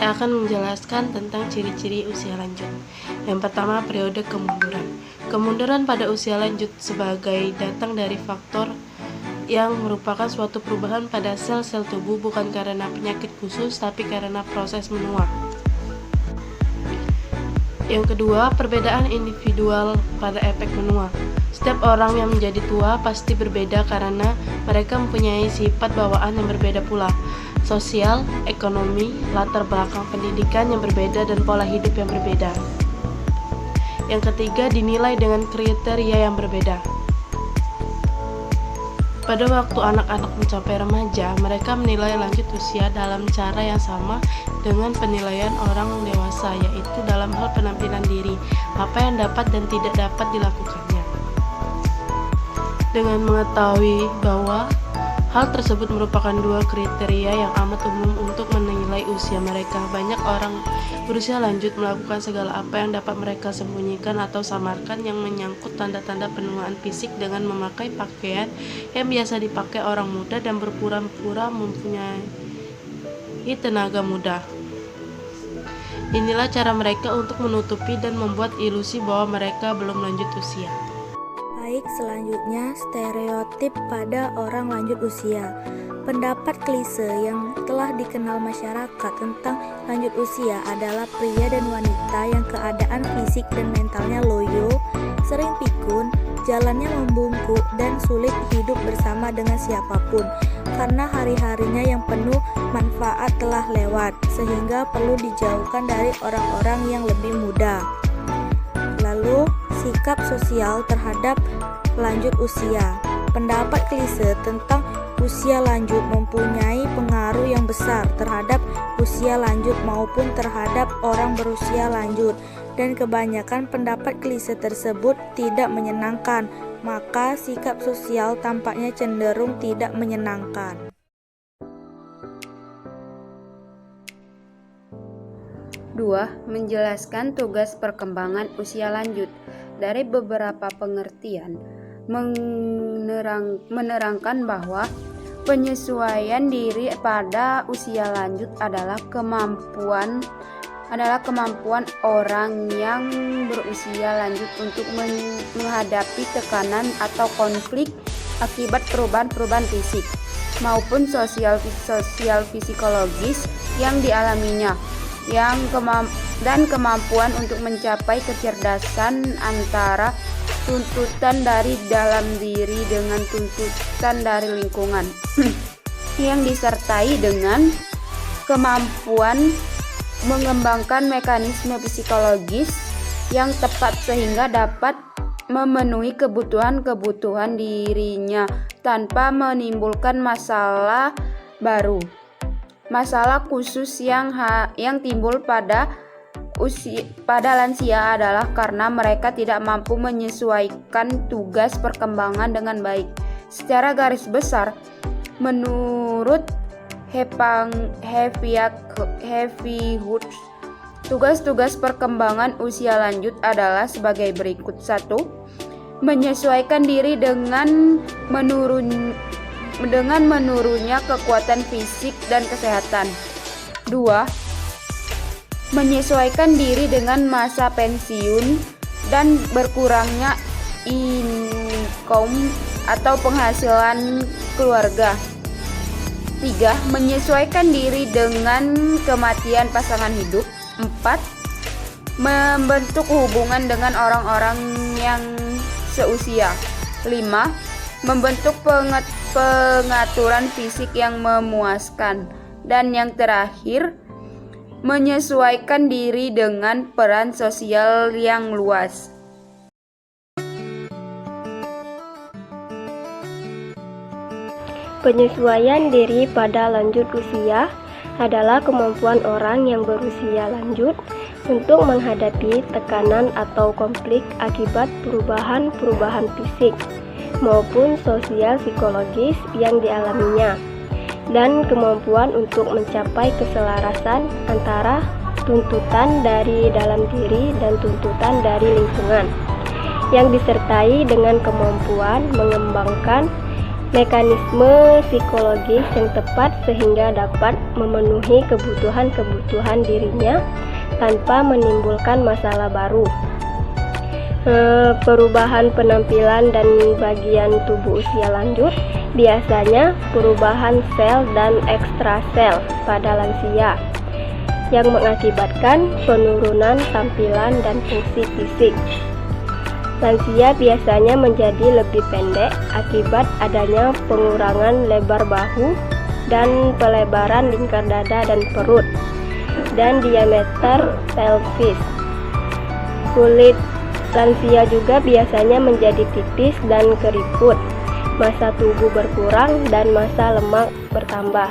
saya akan menjelaskan tentang ciri-ciri usia lanjut. Yang pertama, periode kemunduran. Kemunduran pada usia lanjut sebagai datang dari faktor yang merupakan suatu perubahan pada sel-sel tubuh bukan karena penyakit khusus tapi karena proses menua. Yang kedua, perbedaan individual pada efek menua. Setiap orang yang menjadi tua pasti berbeda karena mereka mempunyai sifat bawaan yang berbeda pula. Sosial, ekonomi, latar belakang pendidikan yang berbeda dan pola hidup yang berbeda. Yang ketiga, dinilai dengan kriteria yang berbeda. Pada waktu anak-anak mencapai remaja, mereka menilai lanjut usia dalam cara yang sama dengan penilaian orang dewasa, yaitu dalam hal penampilan diri, apa yang dapat dan tidak dapat dilakukannya. Dengan mengetahui bahwa hal tersebut merupakan dua kriteria yang amat umum untuk menilai usia mereka, banyak orang berusia lanjut melakukan segala apa yang dapat mereka sembunyikan atau samarkan yang menyangkut tanda-tanda penuaan fisik dengan memakai pakaian yang biasa dipakai orang muda dan berpura-pura mempunyai tenaga muda. Inilah cara mereka untuk menutupi dan membuat ilusi bahwa mereka belum lanjut usia. Baik, selanjutnya stereotip pada orang lanjut usia. Pendapat klise yang telah dikenal masyarakat tentang lanjut usia adalah pria dan wanita yang keadaan fisik dan mentalnya loyo, sering pikun, jalannya membungkuk, dan sulit hidup bersama dengan siapapun karena hari-harinya yang penuh manfaat telah lewat, sehingga perlu dijauhkan dari orang-orang yang lebih muda. Lalu, sikap sosial terhadap lanjut usia. Pendapat klise tentang usia lanjut mempunyai pengaruh yang besar terhadap usia lanjut maupun terhadap orang berusia lanjut, dan kebanyakan pendapat klise tersebut tidak menyenangkan, maka sikap sosial tampaknya cenderung tidak menyenangkan. Dua, menjelaskan tugas perkembangan usia lanjut. Dari beberapa pengertian, menerangkan bahwa penyesuaian diri pada usia lanjut adalah kemampuan orang yang berusia lanjut untuk menghadapi tekanan atau konflik akibat perubahan fisik maupun sosial psikologis yang dialaminya, dan kemampuan untuk mencapai kecerdasan antara tuntutan dari dalam diri dengan tuntutan dari lingkungan yang disertai dengan kemampuan mengembangkan mekanisme psikologis yang tepat sehingga dapat memenuhi kebutuhan dirinya tanpa menimbulkan masalah baru. Masalah khusus yang timbul pada lansia adalah karena mereka tidak mampu menyesuaikan tugas perkembangan dengan baik. Secara garis besar, menurut Heavywoods, tugas-tugas perkembangan usia lanjut adalah sebagai berikut. 1. Menyesuaikan diri dengan menurunnya kekuatan fisik dan kesehatan. 2. Menyesuaikan diri dengan masa pensiun dan berkurangnya income atau penghasilan keluarga. 3. Menyesuaikan diri dengan kematian pasangan hidup. 4. Membentuk hubungan dengan orang-orang yang seusia. 5. Membentuk pengaturan fisik yang memuaskan. Dan yang terakhir, menyesuaikan diri dengan peran sosial yang luas. Penyesuaian diri pada lanjut usia adalah kemampuan orang yang berusia lanjut untuk menghadapi tekanan atau konflik akibat perubahan fisik maupun sosial psikologis yang dialaminya, dan kemampuan untuk mencapai keselarasan antara tuntutan dari dalam diri dan tuntutan dari lingkungan, yang disertai dengan kemampuan mengembangkan mekanisme psikologis yang tepat sehingga dapat memenuhi kebutuhan-kebutuhan dirinya tanpa menimbulkan masalah baru. Perubahan penampilan dan bagian tubuh usia lanjut, biasanya perubahan sel dan ekstrasel pada lansia yang mengakibatkan penurunan tampilan dan fungsi fisik. Lansia biasanya menjadi lebih pendek akibat adanya pengurangan lebar bahu dan pelebaran lingkar dada dan perut, dan diameter pelvis. Kulit lansia juga biasanya menjadi tipis dan keriput, massa tubuh berkurang, dan massa lemak bertambah.